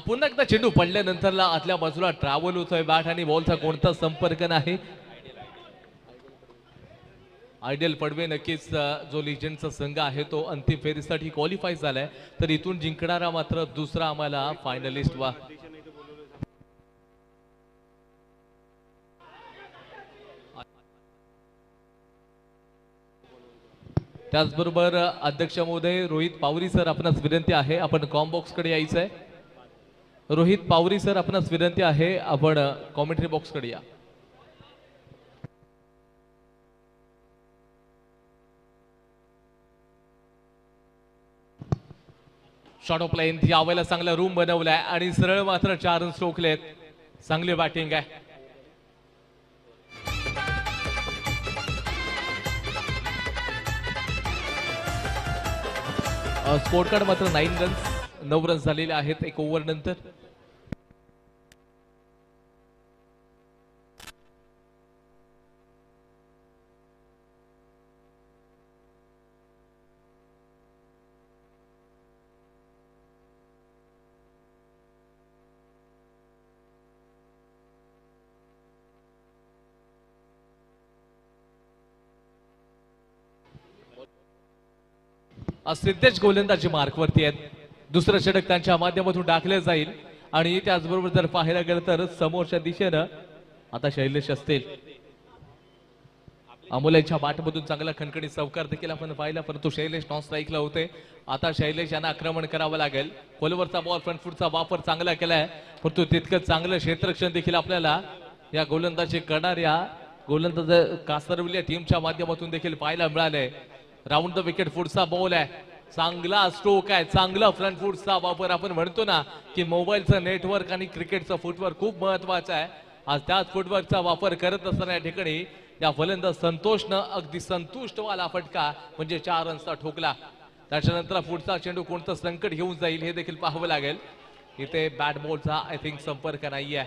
पुन्हा एकदा चेंडू पडल्यानंतरला आतल्या बाजूला ट्रॅव्हल होतोय बॅट आणि बॉलचा कोणता संपर्क नाही. आयडियल पडवे नक्कीच जो लिजेंडचा संघ आहे तो अंतिम फेरीसाठी क्वालिफाय झालाय. तर इथून जिंकणारा मात्र दुसरा आम्हाला फायनलिस्ट वा त्याचबरोबर अध्यक्ष महोदय रोहित पावरी सर आपणास विनंती आहे आपण कॉम्बॉक्स कडे यायचं आहे. रोहित पावरी सर आपणास विनंती आहे आपण कॉमेंट्री बॉक्स कडे या. शॉट ऑफ लाईन यावेळेला चांगला रूम बनवलाय आणि सरळ मात्र 4 रन ठोकलेत. चांगली बॅटिंग आहे. स्कोर कार्ड मात्र 9 रन्स झालेले आहेत एक ओव्हर नंतर. सिद्धेश गोलंदाजी मार्कवरती आहेत. दुसरं षटक त्यांच्या माध्यमातून टाकलं जाईल आणि त्याचबरोबर जर पाहायला गेलं तर समोरच्या दिशेनं आता शैलेश असतील. अमोलच्या बॅटमधून चांगला खणखणीत चौकार देखील आपण पाहिला परंतु शैलेश नॉन स्ट्राईकला होते. आता शैलेश यांना आक्रमण करावं लागेल. खोलवरचा बॉल फ्रंट फुटचा वापर चांगला केलाय परंतु तितकं चांगलं क्षेत्ररक्षण देखील आपल्याला या गोलंदाजी करणाऱ्या गोलंदाज कासरविल्या टीमच्या माध्यमातून देखील पाहायला मिळालंय. राऊंड द विकेट फुटचा बॉल आहे. चांगला स्ट्रोक आहे. चांगला फ्रंट फुटचा वापर आपण म्हणतो ना की मोबाईलचं नेटवर्क आणि क्रिकेटचं फुटवर्क खूप महत्वाचं आहे. आज त्याच फुटवर्कचा वापर करत असताना या ठिकाणी या फलंदाज संतोषनं अगदी संतुष्ट वाला फटका म्हणजे 4 रन्सचा ठोकला. त्याच्यानंतर पुढचा चेंडू कोणतं संकट घेऊन जाईल हे देखील पाहावं लागेल. इथे बॅट बॉलचा आय थिंक संपर्क नाहीये.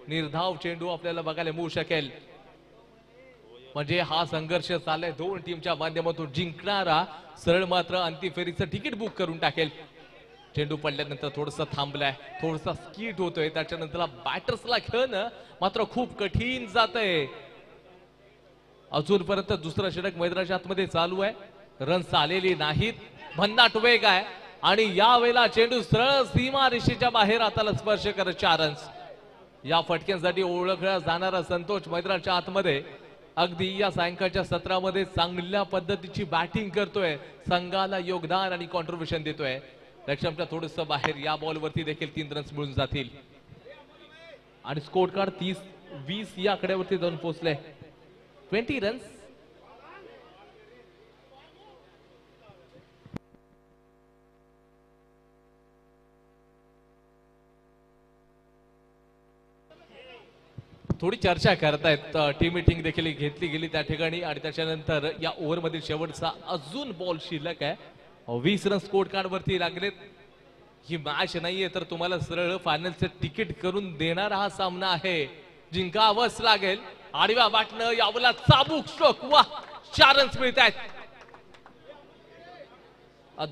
निर्धाव चेंडू आपल्याला बघायला मिळू शकेल. म्हणजे हा संघर्ष चाललाय दोन टीमच्या माध्यमातून. जिंकणारा सरळ मात्र अंतिम फेरीचं तिकीट बुक करून टाकेल. चेंडू पडल्यानंतर थोडंसं थांबलाय. थोडंसं स्कीट होतोय. त्याच्यानंतर बॅटर्सला खेळणं मात्र खूप कठीण जातंय. अजूनपर्यंत दुसरं षटक मैदानाच्या आतमध्ये चालू आहे. रन्स आलेली नाहीत. भन्नाट वेग आहे आणि यावेळेला चेंडू सरळ सीमा रेषेच्या बाहेर हाताला स्पर्श करत 4 रन्स. या फटक्यांसाठी ओळखला जाणारा संतोष मैदानाच्या आतमध्ये अगदी या सायंकाळच्या सत्रामध्ये चांगल्या पद्धतीची बॅटिंग करतोय. संघाला योगदान आणि कॉन्ट्रीब्युशन देतोय. लक्ष्याच्या थोडंसं बाहेर या बॉलवरती देखील 3 रन्स मिळून जातील आणि स्कोर कार्ड 30-20 या आकड्यावरती जाऊन पोहोचले. 20 रन्स. थोडी चर्चा करतायत. टीम मीटिंग देखील घेतली गेली त्या ठिकाणी आणि त्याच्यानंतर या ओव्हर मधील शेवटचा अजून बॉल शिल्लक आहे. 20 रन स्कोर कार्ड वरती लागलेत. ही मॅच नाहीये तर तुम्हाला सरळ फायनलचं तिकीट करून देणारा हा सामना आहे. जिंकावंच लागेल. आडव्या बॅटनं यावला चाबूक स्ट्रोक. वा 4 रन्स मिळत आहेत.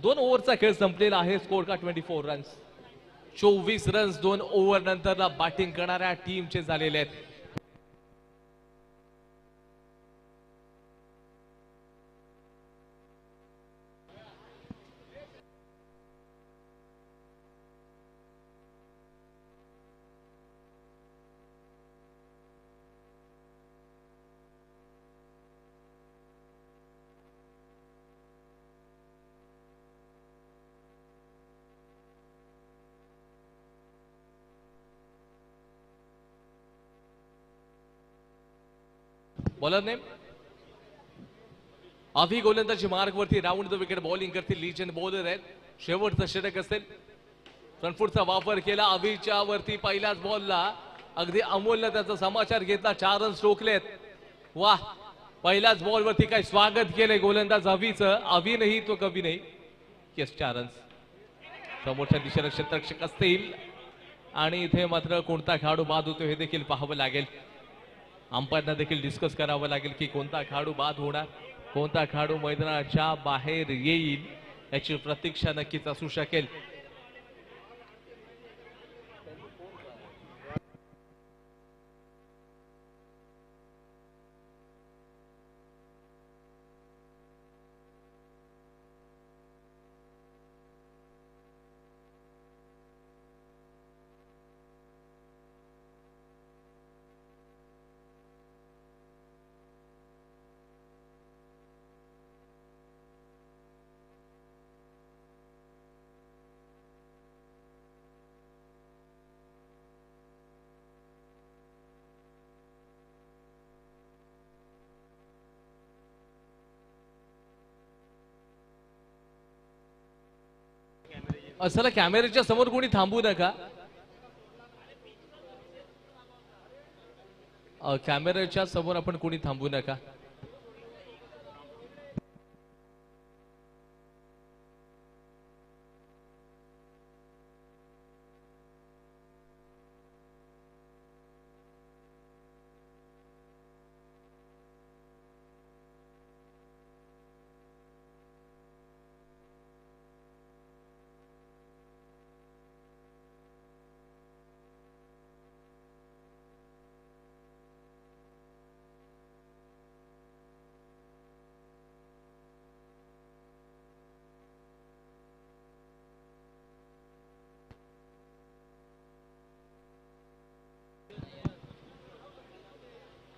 2 ओव्हरचा खेळ संपलेला आहे. Score card 24 runs. 24 runs 2 over नंतरला बॅटिंग करणाऱ्या टीमचे झालेले आहेत. बॉलर नेम अभि गोलंदाजी मार्ग वरती राऊंड द विकेट बॉलिंग करतील. लीजेंड बॉलर आहेत. शेवटचं षटक असेल. फ्रंटफुटचा वापर केला अभिच्या वरती. पहिल्याच बॉलला अगदी अमोलनं त्याचा समाचार घेतला. 4 रन्स ठोकलेत. वा पहिल्याच बॉल वरती काय स्वागत केलंय गोलंदाज अभिचं. अभि नाही तो कभी नाही. Yes 4 runs. समोरच्या दिशेला क्षेत्ररक्षक असतील आणि इथे मात्र कोणता खेळाडू बाद होतो हे देखील पाहावं लागेल. अंपायरना देखील डिस्कस करावं लागेल की कोणता खेळाडू बाद होणार, कोणता खेळाडू मैदानाच्या बाहेर येईल याची प्रतीक्षा नक्कीच असू शकेल. असला कॅमेऱ्याच्या समोर कोणी थांबू नका. कॅमेऱ्याच्या समोर आपण कोणी थांबू नका.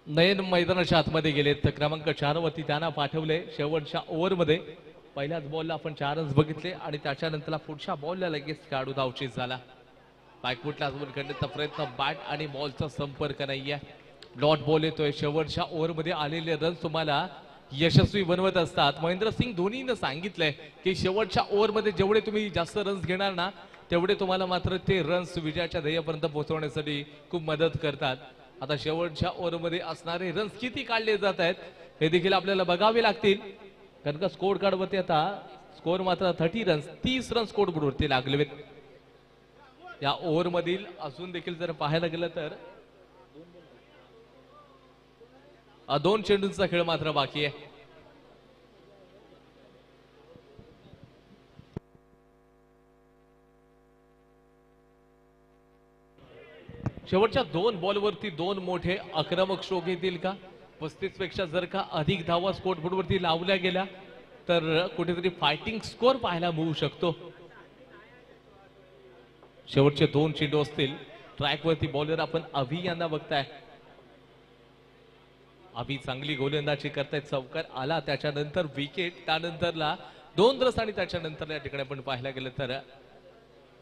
नयन मैदानाच्या आतमध्ये गेले तर क्रमांक 4 वरती त्यांना पाठवले. शेवटच्या ओव्हरमध्ये पहिल्याच बॉलला आपण 4 रन्स बघितले आणि त्याच्यानंतर पुढच्या बॉलला लगेच काढू धावचीत झाला. पायकुटला करण्याचा प्रयत्न, बॅट आणि बॉलचा संपर्क नाहीये. डॉट बॉल येतोय. शेवटच्या ओव्हरमध्ये आलेले रन्स तुम्हाला यशस्वी बनवत असतात. महेंद्रसिंग धोनीनं सांगितलंय की शेवटच्या ओव्हरमध्ये जेवढे तुम्ही जास्त रन्स घेणार ना तेवढे तुम्हाला मात्र ते रन्स विजयाच्या ध्येयापर्यंत पोहोचवण्यासाठी खूप मदत करतात. आता शेवटच्या ओव्हरमध्ये असणारे रन्स किती काढले जात आहेत हे देखील आपल्याला बघावे लागतील. कारण का स्कोर कार्ड वरती आता स्कोर मात्र 30 रन्स, 30 रन स्कोर बोर्ड वरती लागले. या ओव्हर मधील अजून देखील जर पाहायला गेलं तर 2 चेंडूंचा खेळ मात्र बाकी आहे. शेवटच्या 2 बॉलवरती 2 मोठे आक्रमक स्ट्रोक येतील का? 35 पेक्षा जर का अधिक धावा स्कोर बोर्ड वरती लावल्या गेल्या तर कुठेतरी फायटिंग स्कोर पाहायला मिळू शकतो. शेवटचे 2 चेंडू असतील. ट्रॅक वरती बॉलर आपण अभि यांना बघताय. अभि चांगली गोलंदाजी करतायत. चौकार आला त्याच्यानंतर विकेट, त्यानंतरला 2 रस आणि त्याच्यानंतर या ठिकाणी आपण पाहायला गेलं तर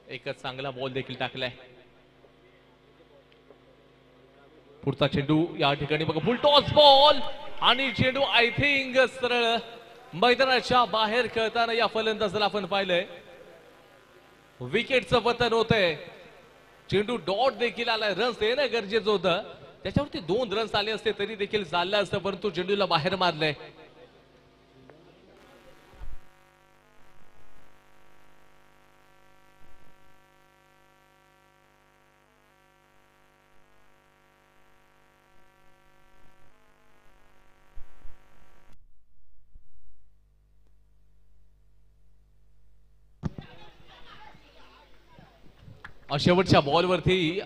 एकच चांगला बॉल देखील टाकलाय. पुढचा चेंडू या ठिकाणी बघा, फुल टॉस बॉल आणि चेंडू आय थिंक सरळ मैदानाच्या बाहेर खेळताना या फलंदाजाला आपण पाहिलंय. विकेटचं पतन होतंय. चेंडू डॉट देखील आलाय. रन्स येणं गरजेचं होतं. त्याच्यावरती 2 रन्स आले असते तरी देखील चाललं असतं, परंतु चेंडूला बाहेर मारलंय. शेवटच्या बॉलवरती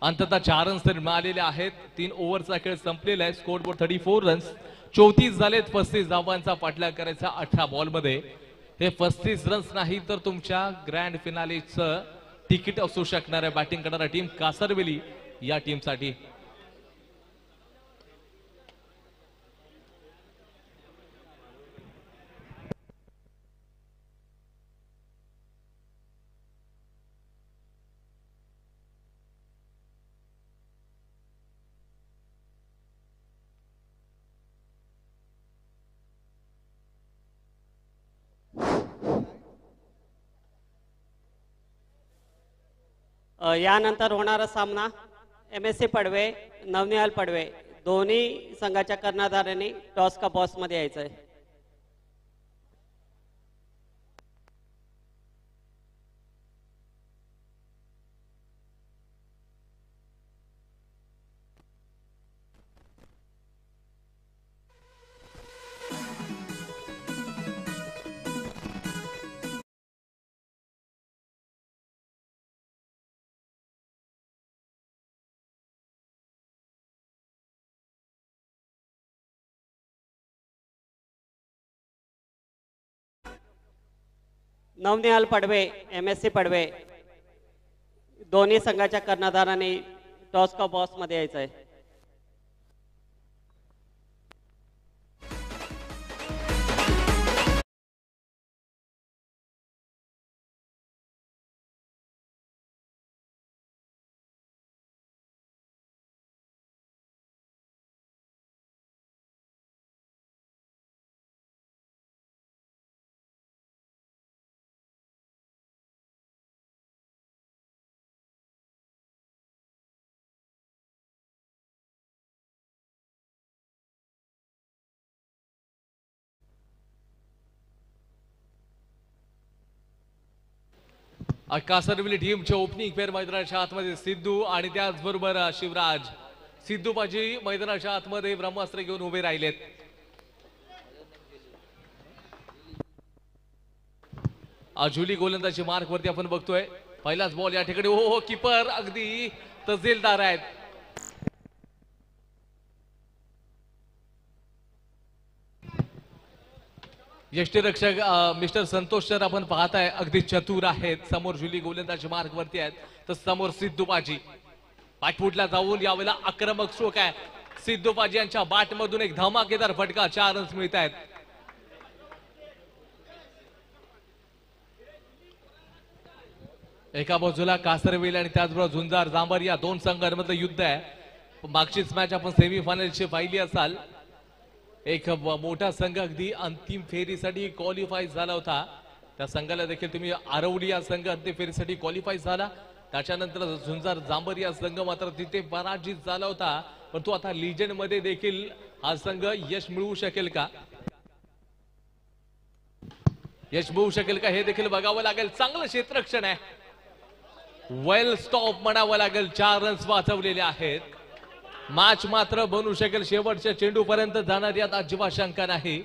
अंततः 4 रन्स तरी मिळालेले आहेत. 3 ओव्हरचा खेळ संपलेला आहे. स्कोर बोर्ड 34 रन्स, 34 झालेत. 35 धावांचा पाठलाग करायचा 18 बॉलमध्ये. हे 35 रन्स नाही तर तुमच्या ग्रँड फिनालेचं तिकीट असू शकणार आहे बॅटिंग करणारा टीम कासरवेली या टीमसाठी. यानंतर होणारा सामना MSC पडवे, नवनिहाल पडवे दोन्ही संघाच्या कर्णधारांनी टॉस का बॉस मध्ये यायचंय. नवनिहाल पडवे, MSC पडवे दोन्ही संघाच्या कर्णधारांनी टॉस का बॉस मध्ये यायचंय. कासरविली टीमच्या ओपनिंग फेर मैदानाच्या आतमध्ये सिद्धू आणि त्याचबरोबर शिवराज. सिद्धू पाजी मैदानाच्या आतमध्ये ब्रह्मास्त्र घेऊन उभे राहिलेत. अजुली गोलंदाजी मार्क वरती आपण बघतोय. पहिलाच बॉल या ठिकाणी हो कीपर अगदी तहसीलदार आहेत. यष्टीरक्षक मिस्टर संतोष सर आपण पाहताय अगदी चतुर आहेत. समोर जुली गोलंदाजी मार्क वरती आहेत तर समोर सिद्धू पाजी पाठपुटला जाऊन यावेळेला आक्रमक स्ट्रोक आहे. सिद्धू पाजी यांच्या बॅट मधून एक धमाकेदार फटका. 4 रन्स मिळत आहेत. एका बाजूला कासरवेल आणि त्याचबरोबर झुंजार जांभर या दोन संघांमधलं युद्ध आहे. मागचीच मॅच आपण सेमीफायनलची पाहिली असाल. एक मोठा संघ अगदी अंतिम फेरीसाठी क्वालिफाय झाला होता. त्या संघाला देखील तुम्ही आरवली या संघ अंतिम फेरीसाठी क्वालिफाय झाला. त्याच्यानंतर झुंजार जांभर या संघ मात्र तिथे पराजित झाला होता. परंतु आता लीजेंड मध्ये देखील हा संघ यश मिळवू शकेल का हे देखील बघावं लागेल. चांगलं क्षेत्ररक्षण आहे. वेल स्टॉप म्हणावं लागेल. 4 रन्स वाचवलेले आहेत. मॅच मात्र बनू शकेल. शेवटच्या चेंडू पर्यंत जाणार यात अजिबात शंका नाही.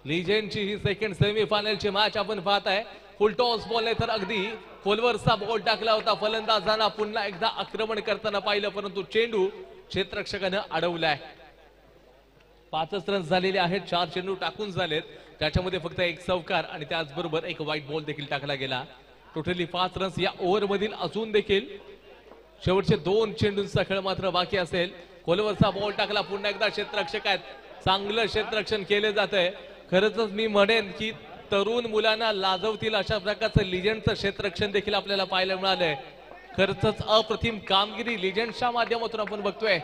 लिजेंडची ही सेकंड सेमीफायनलची मॅच आपण पाहताय. फुल टॉस बॉल नाही तर अगदी खोलवरचा बॉल टाकला होता. फलंदाजांना पुन्हा एकदा आक्रमण करताना पाहिलं परंतु चेंडू क्षेत्ररक्षकानं अडवलाय. 5 रन्स झालेले आहेत. 4 चेंडू टाकून झालेत. त्याच्यामध्ये फक्त एक चौकार आणि त्याचबरोबर एक वाईट बॉल देखील टाकला गेला. टोटली 5 रन्स या ओव्हर मधील अजून देखील शेवटचे 2 चेंडूंचा खेळ मात्र बाकी असेल. खोलवरचा बॉल टाकला. पुन्हा एकदा क्षेत्ररक्षक आहेत. चांगलं क्षेत्ररक्षण केले जात आहे. खरंच मी म्हणेन की तरुण मुलांना लाजवतील अशा प्रकारचं लिजेंडचं क्षेत्ररक्षण देखील आपल्याला पाहायला मिळालंय. खरंच अप्रतिम कामगिरी लिजेंडच्या माध्यमातून आपण बघतोय.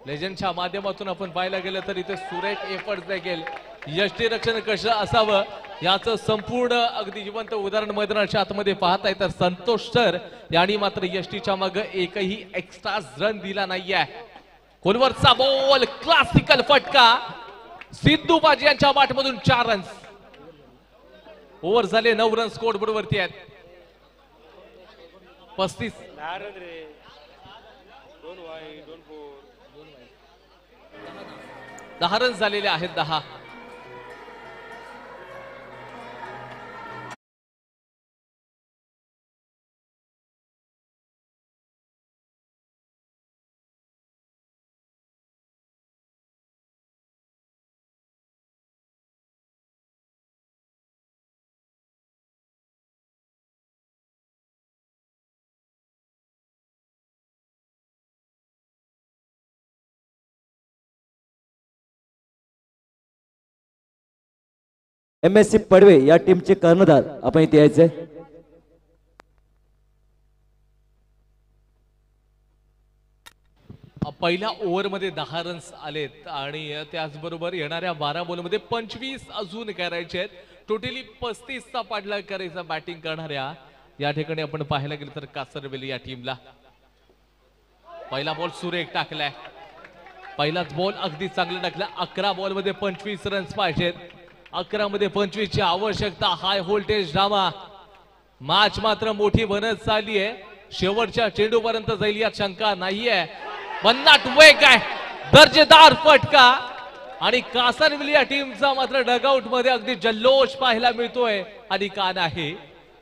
लेजंडच्या माध्यमातून आपण पाहायला गेलं तर इथे सुरेख एफर्ट्स देखील. यष्टीरक्षण कसं असावं याचं संपूर्ण अगदी जिवंत उदाहरण मैदानाच्या आतमध्ये पाहताय. तर संतोष सर यांनी मात्र यष्टीच्या मागे एकही एक्स्ट्रा रन दिला नाहीये. खोलवरचा बॉल क्लासिकल फटका. सिद्धू पाजी यांच्या बॅटमधून 4 रन्स. ओव्हर झाले. 9 रन स्कोर बोर्ड वरती आहेत. 35 10 रन झालेले आहेत. 10 MSC पडवे या टीमचे कर्णधार आपण इथे यायचे. पहिल्या ओव्हर मध्ये 10 रन्स आलेत आणि त्याचबरोबर येणाऱ्या 12 बॉल मध्ये 25 अजून करायचे आहेत. टोटली 35 चा पाठलाग करायचा बॅटिंग करणाऱ्या या ठिकाणी आपण पाहायला गेलं तर कासरवेली या टीमला. पहिला बॉल सुरेख टाकलाय. पहिलाच बॉल अगदी चांगला टाकला. 11 बॉल मध्ये 25 रन्स पाहिजेत. 11 मध्ये 25 ची आवश्यकता. High voltage drama. मॅच मात्र मोठी बनत चालली आहे. शेवटच्या चेंडू पर्यंत जाईल यात शंका नाहीये. भन्नाट वेग आहे. दर्जेदार फटका आणि कासरवेली या टीमचा मात्र डगआउट मध्ये अगदी जल्लोष पाहायला मिळतोय. आणि का नाही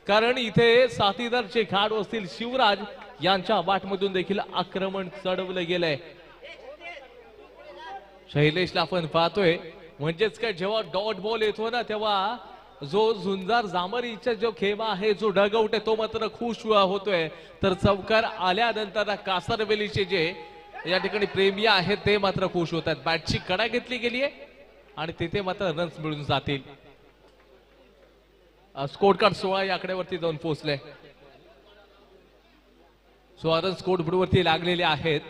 कारण इथे साथीदारचे खेळाडू असतील शिवराज यांच्या बॅटमधून देखील आक्रमण चढवलं गेलंय. शैलेशला आपण पाहतोय म्हणजेच काय जेव्हा डॉट बॉल येतो ना तेव्हा जो झुंजार जांभरीचा जो खेळा आहे जो डगआउट आहे तो मात्र खुश होतोय. तर चौकार आल्यानंतर कासरवेलीचे जे या ठिकाणी प्रेमी आहेत ते मात्र खुश होत आहेत. बॅटची कडा घेतली गेली आहे आणि तिथे मात्र रन्स मिळून जातील. स्कोर कार्ड 16 या आकड्यावरती जाऊन पोहोचले. 16 रन स्कोर बोर्ड वरती लागलेले आहेत.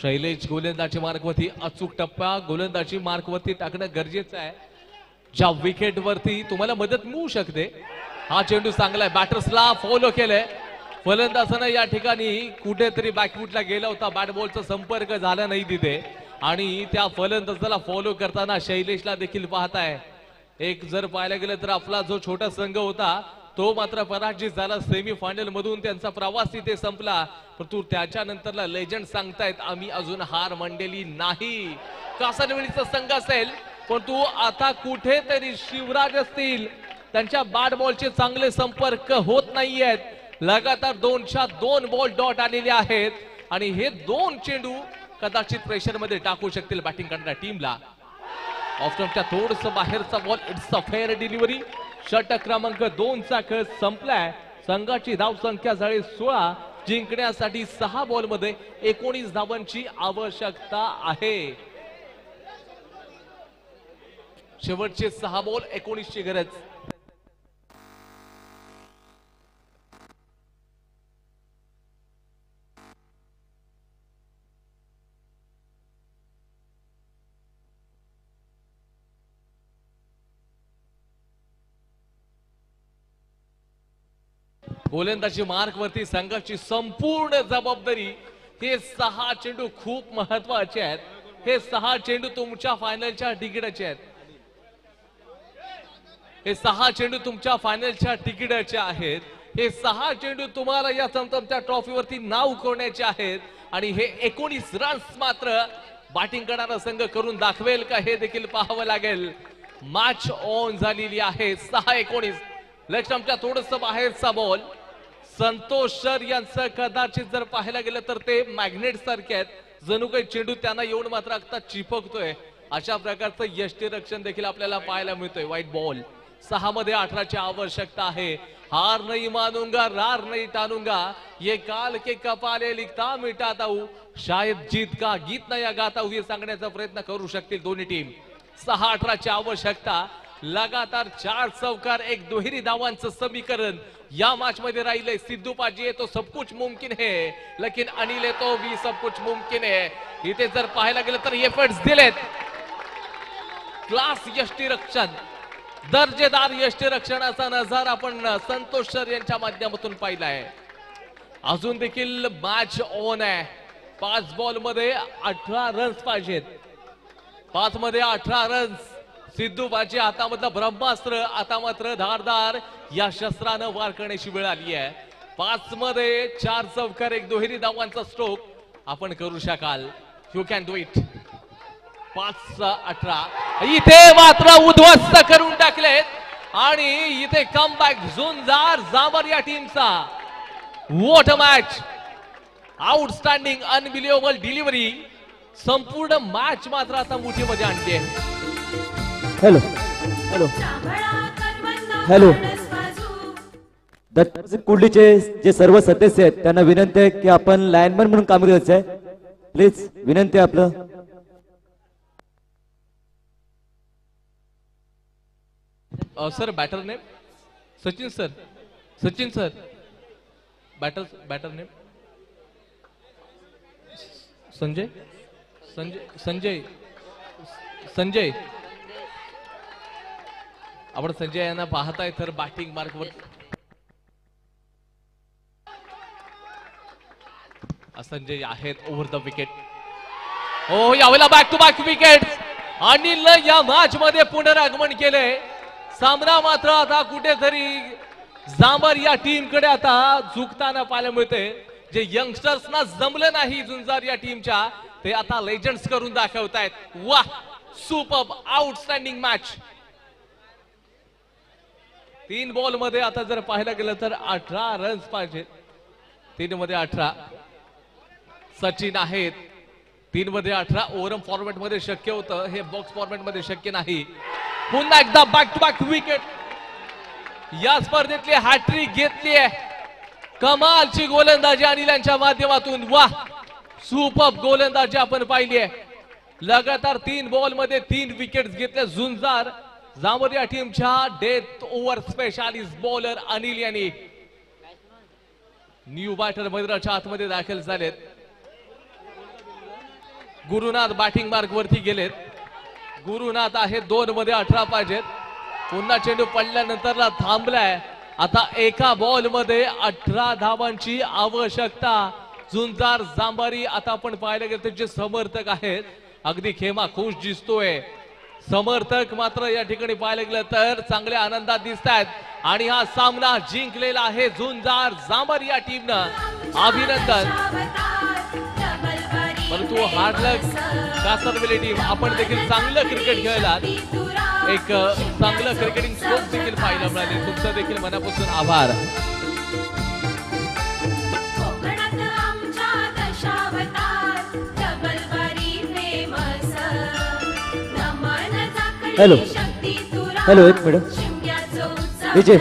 शैलेश गोलंदाजी मार्कवरती अचूक टप्पा गोलंदाजी मार्कवरती टाकणं गरजेचं आहे. ज्या विकेट वरती तुम्हाला मदत मिळू शकते. हा चेंडू चांगला आहे. बॅटर्सला फॉलो केलंय. फलंदाजानं या ठिकाणी कुठेतरी बॅकफुटला गेला होता. बॅट बॉलचा संपर्क झाला नाही तिथे आणि त्या फलंदाजाला फॉलो करताना शैलेशला देखील पाहताय एक जर पाहायला गेलं तर आपला जो छोटा संघ होता तो मात्र पराजित झाला सेमी फायनल मधून, त्यांचा प्रवास इथे संपला. परंतु त्याच्यानंतरला लेजंड सांगतायत आम्ही अजून हार मांडलेली नाही. कासनवेलीचा संघ असेल, परंतु आता कुठेतरी शिवराज असतील, त्यांच्या बॅट बॉलचे चांगले संपर्क होत नाहीयेत. लगातार 2च्या 2 बॉल डॉट आलेले आहेत आणि हे 2 चेंडू कदाचित प्रेशर मध्ये टाकू शकतील बॅटिंग करणाऱ्या टीमला. ऑफस्टंपच्या थोडस बाहेरचा ball, it's a fair delivery. षटक क्रमांक 2चा खेळ संपलाय. संघाची धाव संख्या झाली 16. जिंकण्यासाठी 6 बॉल मध्ये 19 धावांची आवश्यकता आहे. शेवटचे 6 बॉल 19 ची गरज. गोलंदाजी मार्क वरती संघाची संपूर्ण जबाबदारी. हे 6 चेंडू खूप महत्वाचे आहेत. हे 6 चेंडू तुमच्या फायनलच्या तिकिटाचे आहेत. हे 6 चेंडू तुमच्या फायनलच्या तिकिटाचे आहेत. हे 6 चेंडू तुम्हाला या चमचमत्या ट्रॉफीवरती नाव कोरण्याचे आहेत आणि हे 19 रन्स मात्र बॅटिंग करणारा संघ करून दाखवेल का हे देखील पाहावं लागेल. मॅच ऑन झालेली आहे. 6-19. लेग स्टंपच्या थोडस बाहेरचा बॉल. संतोष सर यांचं कदाचित जर पाहायला गेलं तर ते मॅग्नेट सारखे आहेत, जणू काही चेंडू त्यांना येऊन मात्र आता चिपकतोय. अशा प्रकारचं यष्टीरक्षण देखील आपल्याला पाहायला मिळतोय. White ball. 6 मध्ये 18 ची आवश्यकता आहे. हार नहीं मानूंगा, रार नहीं टानूंगा, ये काल के कपाले लिखता मिटाता हूं, शायद जीत का गीत नया गाता हूं, हे सांगण्याचा प्रयत्न करू शकतील दोन्ही टीम. 6-18 ची आवश्यकता. लगातार 4 चौकार 1 दुहेरी धावांचं समीकरण या मैच मध्ये राहिले. सिद्धू पाजी है तो सब कुछ मुमकिन है, लेकिन अनिल है तो भी सब कुछ मुमकिन है. इथे जर पाहायला गेलं तर एफर्ट्स दिलेत. क्लास यष्टीरक्षण, दर्जेदार यष्टीरक्षणाचा नजारा आपण संतोष सर यांच्या माध्यमातून पाहिला आहे. अजून देखील मॅच ऑन आहे. 5 बॉल मध्ये 18 रन्स पाहिजेत. 5 मध्ये 18 रन्स. सिद्धू बाजी हातामधलं ब्रह्मास्त्र आता मात्र धारदार या शस्त्रानं वार करण्याची वेळ आली आहे. 5 मध्ये 4 चौकार 1 दुहेरी धावांचा स्ट्रोक आपण करू शकाल. You can do it. 5-18. इथे मात्र उद्ध्वस्त करून टाकलेत आणि इथे कमबॅक झुंजार जांभर या टीमचा. What a match. Outstanding unbelievable delivery. संपूर्ण मॅच मात्र आता मुठीमध्ये आणली आहे. Hello hello hello. दत्त कुंडलीचे जे सर्व सदस्य आहेत त्यांना विनंती आहे की आपण लाईनमन म्हणून काम करायचं आहे. प्लीज विनंती आहे आपलं. Sir batter name Sachin sir. Sachin sir batter name Sanjay. Sanjay Sanjay आपण संजय यांना पाहताय तर बॅटिंग मार्कवर संजय आहेत. Over the wicket. हो यावेळेला back to back wicket. Anil या मॅच मध्ये पुनरागमन केले. सामना मात्र आता कुठेतरी जांभर या टीम कडे आता झुकताना पाहायला मिळते. जे यंगस्टर्सना जमलं नाही झुंजार या टीमच्या, ते आता लेजंड्स करून दाखवतायत. वाह, सुपर्ब, आउटस्टँडिंग मॅच. 3 बॉल मध्ये आता जर पाहायला गेलं तर 18 रन्स पाहिजे. 3 मध्ये 18. सचिन आहेत. 3 मध्ये 18. ओव्हरऑल फॉर्मॅट मध्ये शक्य होतं, हे बॉक्स फॉर्मॅट मध्ये शक्य नाही. पुन्हा एकदा बॅक टू बॅक विकेट. या स्पर्धेतली हॅट्रिक घेतली आहे. कमालची गोलंदाजी अनिलांच्या माध्यमातून. वाह, सुपर्ब गोलंदाजी आपण पाहिली आहे. लगातार 3 बॉल मध्ये 3 विकेट्स घेतल्या. झुंजार जांभर या टीमच्या death over specialist bowler Anil यांनी. न्यू बॅटर मैदानाच्या आतमध्ये दाखल झालेत. गुरुनाथ बॅटिंग मार्क वरती गेलेत. गुरुनाथ आहे 2 मध्ये 18 पाहिजेत. पुन्हा चेंडू पडल्यानंतरला थांबलाय. आता एका बॉल मध्ये 18 धावांची आवश्यकता. झुंजार जांभारी आता आपण पाहायला गेलं जे समर्थक आहेत, अगदी खेमा खुश दिसतोय. समर्थक मात्र या ठिकाणी पाहायला गेलं तर चांगल्या आनंदात दिसत आहेत आणि हा सामना जिंकलेला आहे झुंजार जांभर या टीमनं. अभिनंदन. परंतु हार्डलक कासरवेली टीम आपण देखील चांगलं क्रिकेट खेळलात. एक चांगलं क्रिकेटिंग स्ट्रोक देखील पाहायला मिळाले. तुमचं देखील मनापासून आभार. हॅलो हॅलो एक मिनिट विजय